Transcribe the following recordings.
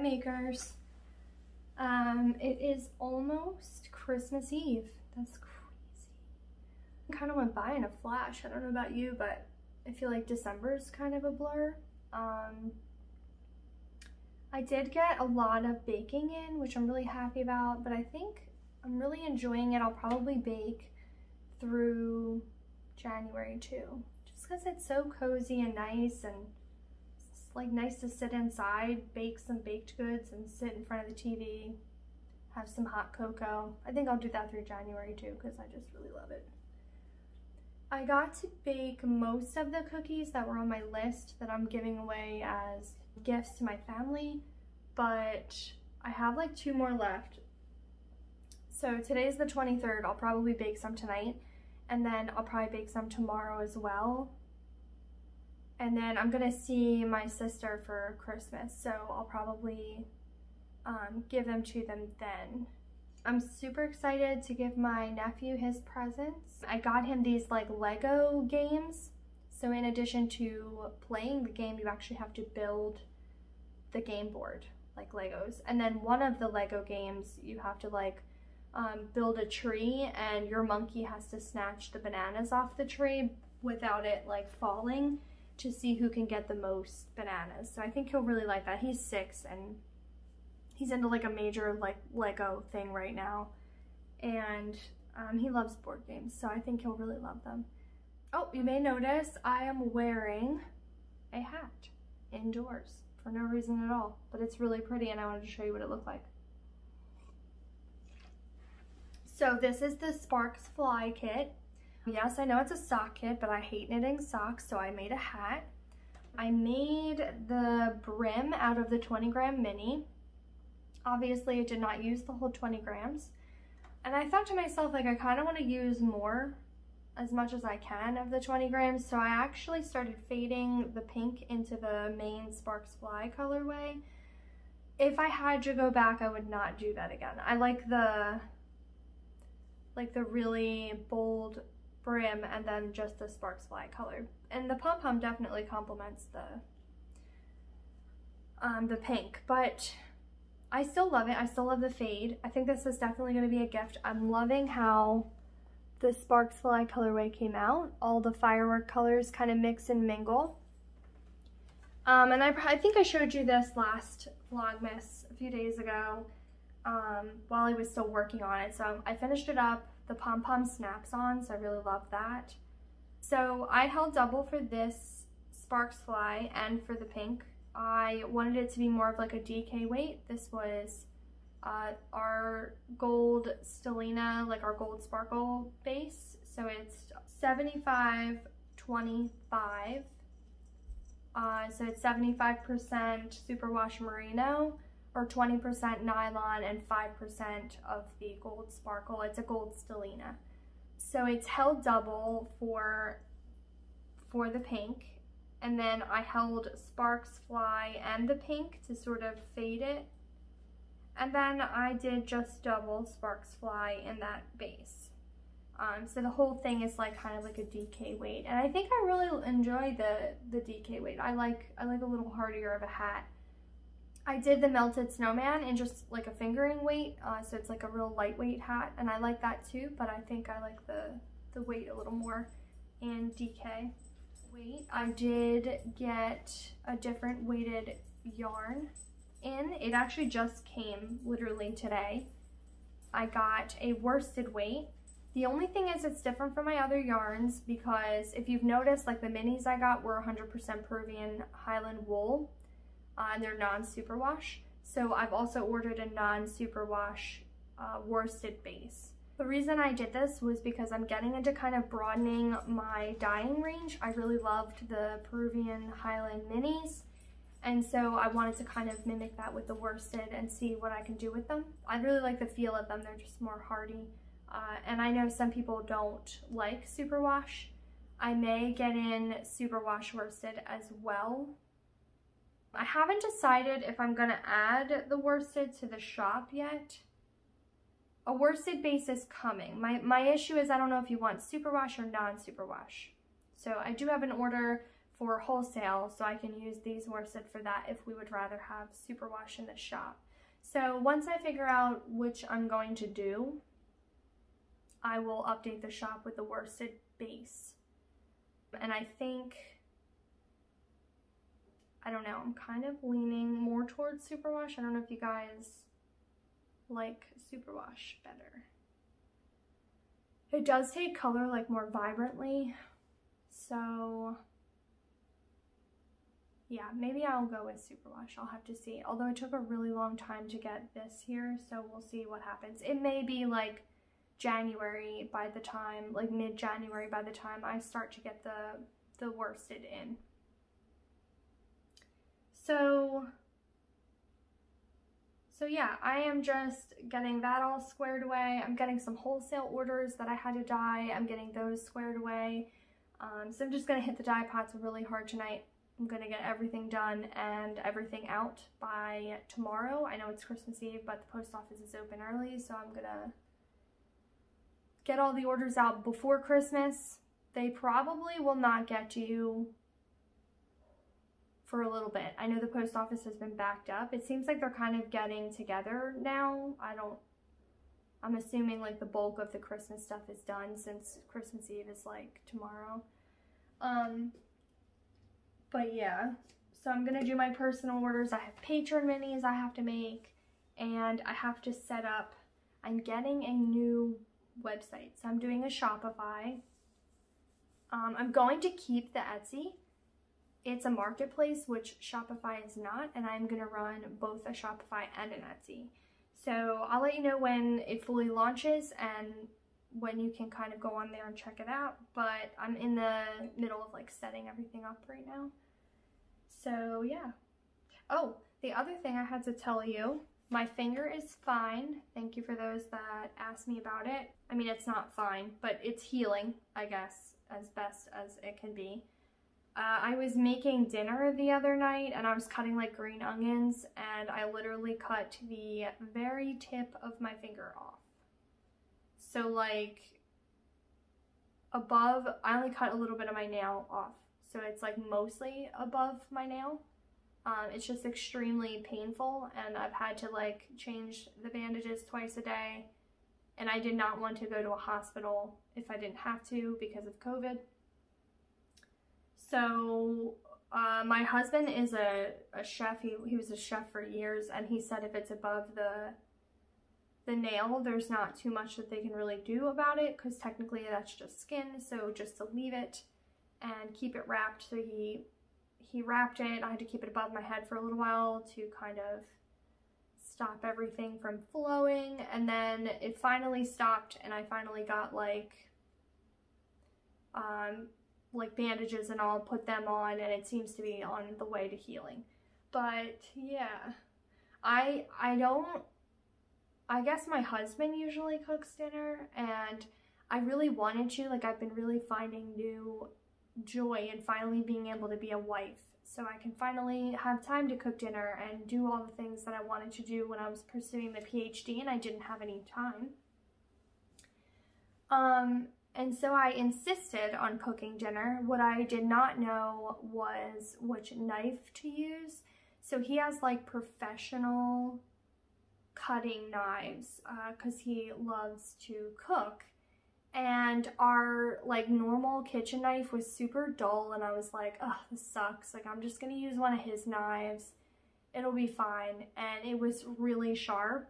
makers. It is almost Christmas Eve. That's crazy. It kind of went by in a flash. I don't know about you, but I feel like December is kind of a blur. I did get a lot of baking in, which I'm really happy about, but I think I'm really enjoying it. I'll probably bake through January too, just because it's so cozy and nice, and it's like nice to sit inside, bake some baked goods and sit in front of the TV, have some hot cocoa. I think I'll do that through January too, because I just really love it. I got to bake most of the cookies that were on my list that I'm giving away as gifts to my family, but I have like 2 more left. So today's the 23rd. I'll probably bake some tonight, and then I'll probably bake some tomorrow as well. And then I'm gonna see my sister for Christmas, so I'll probably give them to them then. I'm super excited to give my nephew his presents. I got him these like Lego games. So in addition to playing the game, you actually have to build the game board, like Legos. And then one of the Lego games, you have to like build a tree, and your monkey has to snatch the bananas off the tree without it like falling, to see who can get the most bananas. So I think he'll really like that. He's 6 and he's into like a major like Lego thing right now, and he loves board games, so I think he'll really love them. Oh, you may notice I am wearing a hat indoors for no reason at all, but it's really pretty and I wanted to show you what it looked like. So this is the Sparks Fly kit. Yes, I know it's a sock kit, but I hate knitting socks, so I made a hat. I made the brim out of the 20-gram mini. Obviously, I did not use the whole 20 grams. And I thought to myself, like, I kind of want to use more, as much as I can, of the 20 grams. So I actually started fading the pink into the main Sparks Fly colorway. If I had to go back, I would not do that again. I like the really bold brim and then just the Sparks Fly color. And the pom-pom definitely complements the pink, but I still love it. I still love the fade. I think this is definitely going to be a gift. I'm loving how the Sparks Fly colorway came out. All the firework colors kind of mix and mingle. And I think I showed you this last Vlogmas a few days ago while I was still working on it. So I finished it up. The pom-pom snaps on, so I really love that. So I held double for this Sparks Fly and for the pink. I wanted it to be more of like a DK weight. This was our gold stellina, like our gold sparkle base. So it's 75-25. So it's 75% superwash merino, or 20% nylon, and 5% of the gold sparkle. It's a gold stellina. So it's held double for the pink. And then I held Sparks Fly and the pink to sort of fade it. And then I did just double Sparks Fly in that base. So the whole thing is like kind of like a DK weight. And I think I really enjoy the DK weight. I like a little hardier of a hat. I did the melted snowman in just like a fingering weight. So it's like a real lightweight hat. And I like that too, but I think I like the weight a little more in DK. I did get a different weighted yarn in. It actually just came literally today. I got a worsted weight. The only thing is it's different from my other yarns, because if you've noticed, like the minis I got were 100% Peruvian Highland wool, and they're non-superwash. So I've also ordered a non-superwash worsted base. The reason I did this was because I'm getting into kind of broadening my dyeing range. I really loved the Peruvian Highland minis, and so I wanted to kind of mimic that with the worsted and see what I can do with them. I really like the feel of them. They're just more hardy. And I know some people don't like superwash. I may get in superwash worsted as well. I haven't decided if I'm gonna add the worsted to the shop yet. A worsted base is coming. My issue is I don't know if you want superwash or non-superwash. So I do have an order for wholesale, so I can use these worsted for that if we would rather have superwash in the shop. So once I figure out which I'm going to do, I will update the shop with the worsted base. And I think, I don't know, I'm kind of leaning more towards superwash. I don't know if you guys like superwash better. It does take color like more vibrantly, so yeah, maybe I'll go with superwash. I'll have to see. Although it took a really long time to get this here, so we'll see what happens. It may be like January by the time, like mid-January by the time I start to get the worsted in. So yeah, I am just getting that all squared away. I'm getting some wholesale orders that I had to dye. I'm getting those squared away. So I'm just gonna hit the dye pots really hard tonight. I'm gonna get everything done and everything out by tomorrow. I know it's Christmas Eve, but the post office is open early, so I'm gonna get all the orders out before Christmas. They probably will not get to you for a little bit. I know the post office has been backed up. It seems like they're kind of getting together now. I'm assuming like the bulk of the Christmas stuff is done since Christmas Eve is like tomorrow. But yeah, so I'm gonna do my personal orders. I have patron minis I have to make, and I have to set up, I'm getting a new website. So I'm doing a Shopify. I'm going to keep the Etsy. It's a marketplace, which Shopify is not, and I'm gonna run both a Shopify and an Etsy. So I'll let you know when it fully launches and when you can kind of go on there and check it out, but I'm in the middle of like setting everything up right now. So yeah. Oh, the other thing I had to tell you, my finger is fine. Thank you for those that asked me about it. I mean, it's not fine, but it's healing, I guess, as best as it can be. I was making dinner the other night and I was cutting like green onions, and I literally cut the very tip of my finger off. So like above, I only cut a little bit of my nail off. So it's like mostly above my nail. It's just extremely painful, and I've had to like change the bandages twice a day, and I did not want to go to a hospital if I didn't have to because of COVID. So my husband is a chef. He was a chef for years, and he said if it's above the nail, there's not too much that they can really do about it, because technically that's just skin. So just to leave it and keep it wrapped. So he wrapped it. I had to keep it above my head for a little while to kind of stop everything from flowing, and then it finally stopped, and I finally got like bandages and all, put them on, and it seems to be on the way to healing. But yeah, I guess my husband usually cooks dinner, and I really wanted to, like, I've been really finding new joy in finally being able to be a wife, so I can finally have time to cook dinner and do all the things that I wanted to do when I was pursuing the PhD and I didn't have any time. And so I insisted on cooking dinner. What I did not know was which knife to use. So he has like professional cutting knives because he loves to cook. And our like normal kitchen knife was super dull, and I was like, oh, this sucks. Like, I'm just gonna use one of his knives. It'll be fine. And it was really sharp,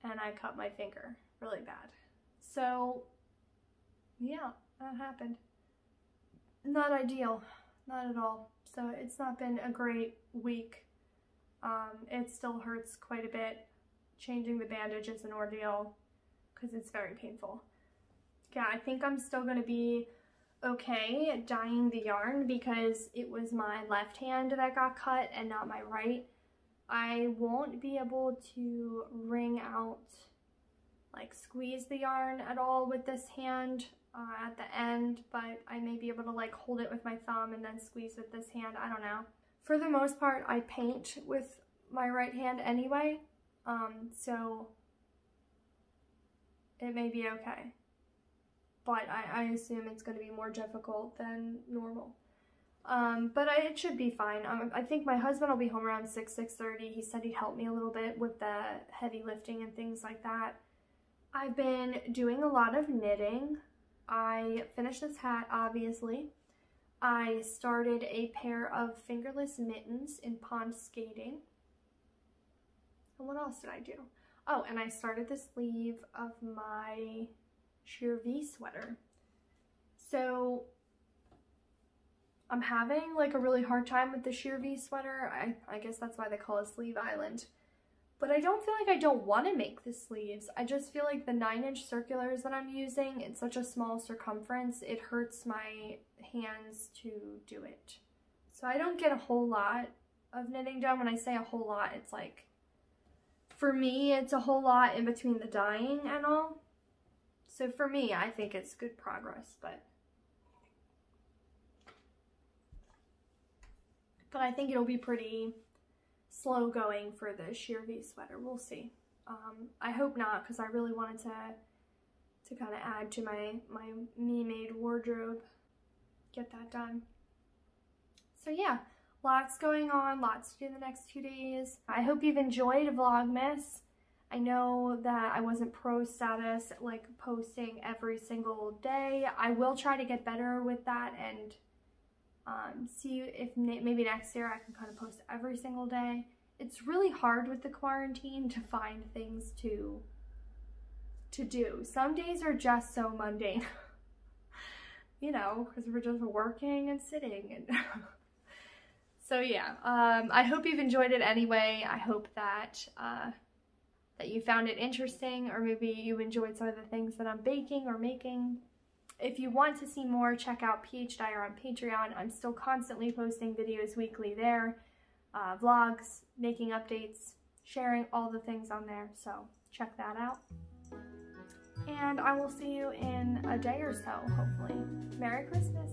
and I cut my finger really bad. So yeah, that happened. Not ideal, not at all. So it's not been a great week. It still hurts quite a bit. Changing the bandage is an ordeal because it's very painful. Yeah, I think I'm still gonna be okay dyeing the yarn because it was my left hand that got cut and not my right. I won't be able to wring out, like squeeze the yarn at all with this hand at the end, but I may be able to like hold it with my thumb and then squeeze with this hand. I don't know. For the most part, I paint with my right hand anyway, so it may be okay. But I assume it's going to be more difficult than normal. But it should be fine. I think my husband will be home around 6:30. He said he'd help me a little bit with the heavy lifting and things like that. I've been doing a lot of knitting. I finished this hat, obviously. I started a pair of fingerless mittens in pond skating. And what else did I do? Oh, and I started the sleeve of my sheer V sweater. So I'm having like a really hard time with the sheer V sweater. I guess that's why they call it Sleeve Island. But I don't feel like I don't want to make the sleeves. I just feel like the 9-inch circulars that I'm using, it's such a small circumference, it hurts my hands to do it. So I don't get a whole lot of knitting done. When I say a whole lot, it's like, for me, it's a whole lot in between the dyeing and all. So for me, I think it's good progress, but I think it'll be pretty slow going for the sheer V sweater. We'll see. I hope not, because I really wanted to kind of add to my me-made wardrobe, get that done. So yeah, lots going on, lots to do the next 2 days. I hope you've enjoyed Vlogmas. I know that I wasn't pro status, like posting every single day. I will try to get better with that and see if maybe next year I can kind of post every single day. It's really hard with the quarantine to find things to do. Some days are just so mundane, you know, because we're just working and sitting and so yeah, I hope you've enjoyed it anyway. I hope that that you found it interesting, or maybe you enjoyed some of the things that I'm baking or making. If you want to see more, check out PhDyer on Patreon. I'm still constantly posting videos weekly there, vlogs, making updates, sharing all the things on there, so check that out. And I will see you in a day or so, hopefully. Merry Christmas!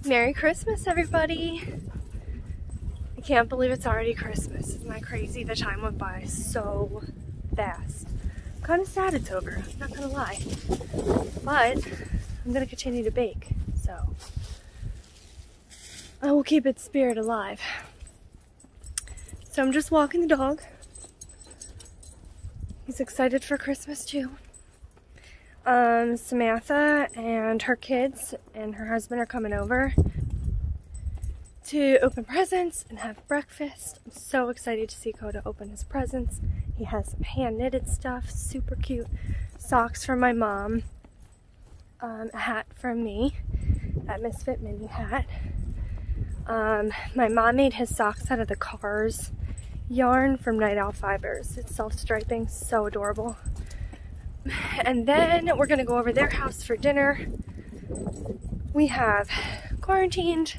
Merry Christmas, everybody! I can't believe it's already Christmas. Isn't that crazy? The time went by so fast. I'm kind of sad it's over, I'm not gonna lie. But I'm gonna continue to bake, so I will keep its spirit alive. So I'm just walking the dog. He's excited for Christmas too. Samantha and her kids and her husband are coming over to open presents and have breakfast. I'm so excited to see Coda open his presents. He has some hand knitted stuff, super cute socks from my mom, a hat from me, that Misfit Mini hat. My mom made his socks out of the Cars yarn from Night Owl Fibers. It's self-striping, so adorable. And then we're gonna go over their house for dinner. We have quarantined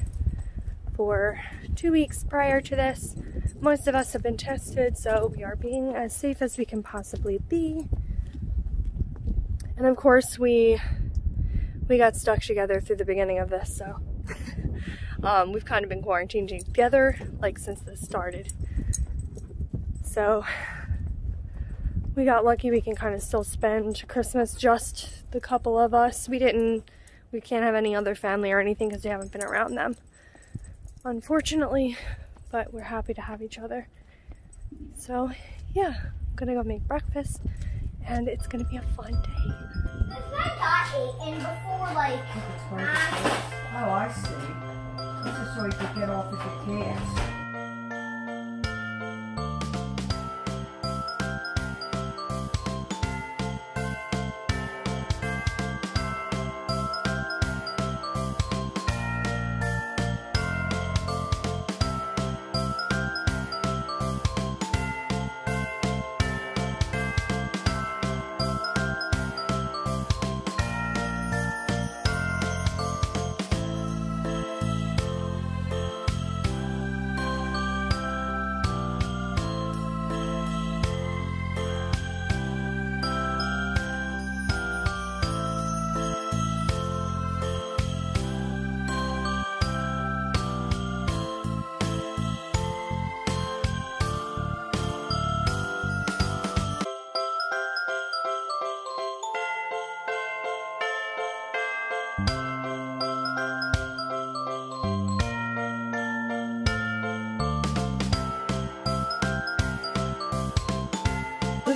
for 2 weeks prior to this. Most of us have been tested, so we are being as safe as we can possibly be. And of course, we got stuck together through the beginning of this, so we've kind of been quarantined together like since this started. So we got lucky we can kind of still spend Christmas just the couple of us. We can't have any other family or anything because we haven't been around them, unfortunately, but we're happy to have each other. So yeah, I'm gonna go make breakfast and it's gonna be a fun day. This man got eaten before, like, oh, I see. This is so he could get off of the gas.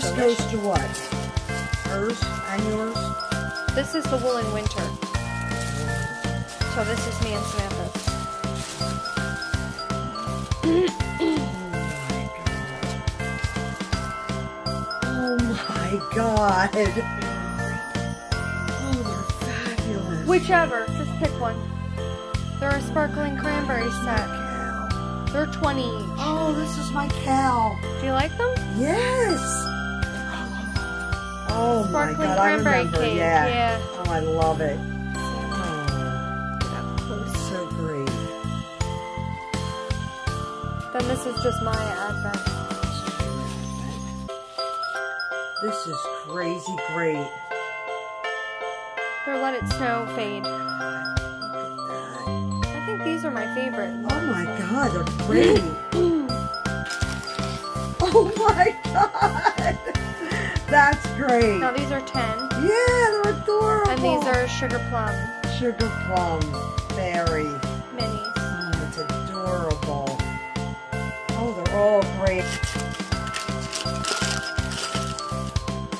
this goes to what? Hers and yours? This is the Woolen Winter. So this is me and Samantha's. Oh my god. Oh, they're fabulous. Whichever, just pick one. They're a sparkling cranberry set. They're 20 each. Oh, this is my cow. Do you like them? Yes. Oh Sparkling my god, I cranberry remember. cake. Yeah. Oh, I love it. Yeah. So great. Then this is just my advent. This is crazy great. They're Let It Snow fade. Look at that. I think these are my favorite. Oh my god, they're pretty. Oh my god. That's great. Now these are 10. Yeah, they're adorable. And these are Sugar Plum Sugar Plum Berry. minis. Oh, it's adorable. Oh, they're all great.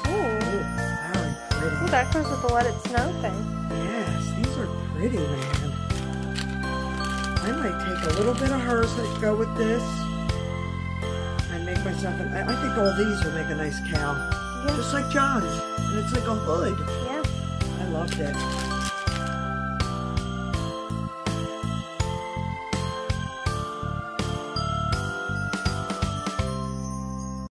Ooh. Very pretty. Ooh, that goes with the Let It Snow thing. Yes, these are pretty, man. I might take a little bit of hers that go with this and make myself I think all these will make a nice cow. Yeah. Just like John's. And it's like a hood. Yeah. I loved it.